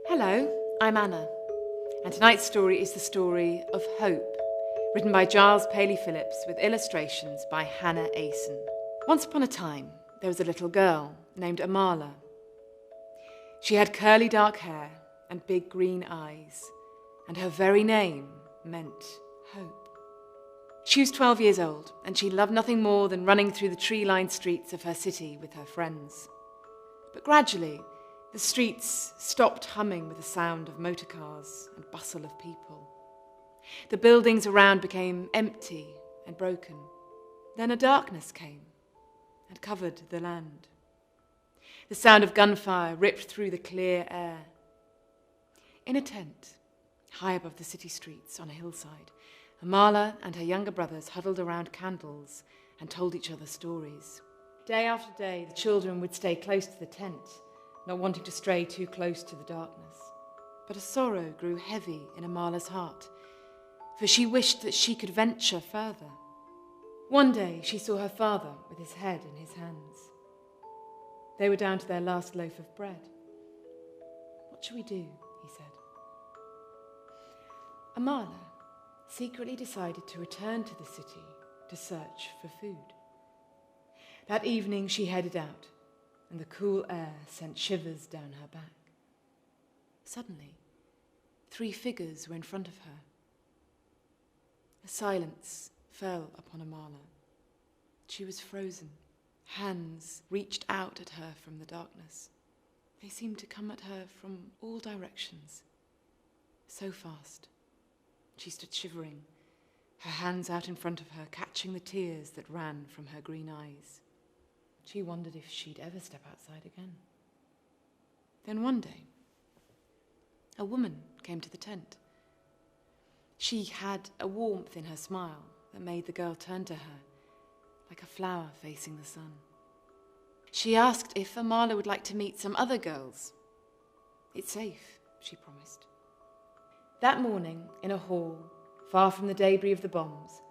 Hello, I'm Anna, and tonight's story is the story of Hope, written by Giles Paley-Phillips with illustrations by Hannah Asen. Once upon a time, there was a little girl named Amala. She had curly dark hair and big green eyes, and her very name meant hope. She was 12 years old, and she loved nothing more than running through the tree-lined streets of her city with her friends. But gradually, the streets stopped humming with the sound of motor cars and bustle of people. The buildings around became empty and broken. Then a darkness came and covered the land. The sound of gunfire ripped through the clear air. In a tent, high above the city streets on a hillside, Amala and her younger brothers huddled around candles and told each other stories. Day after day, the children would stay close to the tent, not wanting to stray too close to the darkness. But a sorrow grew heavy in Amala's heart, for she wished that she could venture further. One day she saw her father with his head in his hands. They were down to their last loaf of bread. "What shall we do?" he said. Amala secretly decided to return to the city to search for food. That evening she headed out, and the cool air sent shivers down her back. Suddenly, 3 figures were in front of her. A silence fell upon Amala. She was frozen. Hands reached out at her from the darkness. They seemed to come at her from all directions. So fast. She stood shivering, her hands out in front of her, catching the tears that ran from her green eyes. She wondered if she'd ever step outside again. Then one day, a woman came to the tent. She had a warmth in her smile that made the girl turn to her, like a flower facing the sun. She asked if Amala would like to meet some other girls. "It's safe," she promised. That morning, in a hall, far from the debris of the bombs,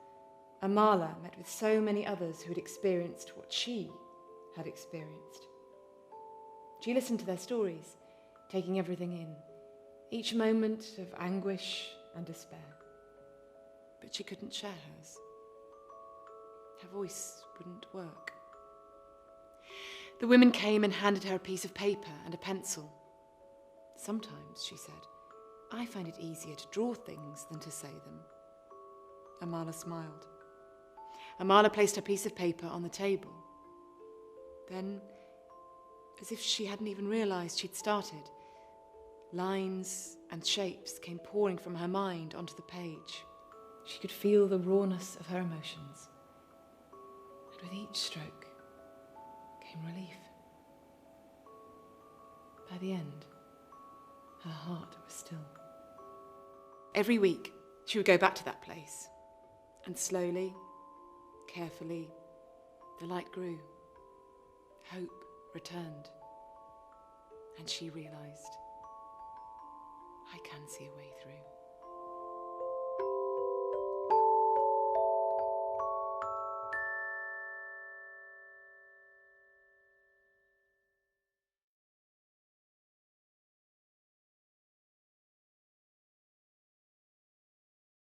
Amala met with so many others who had experienced what she had experienced. She listened to their stories, taking everything in, each moment of anguish and despair. But she couldn't share hers. Her voice wouldn't work. The women came and handed her a piece of paper and a pencil. "Sometimes," she said, "I find it easier to draw things than to say them." Amala smiled. Amala placed her piece of paper on the table. Then, as if she hadn't even realized she'd started, lines and shapes came pouring from her mind onto the page. She could feel the rawness of her emotions, and with each stroke came relief. By the end, her heart was still. Every week, she would go back to that place, and slowly, carefully, the light grew. Hope returned, and she realized, I can see a way through.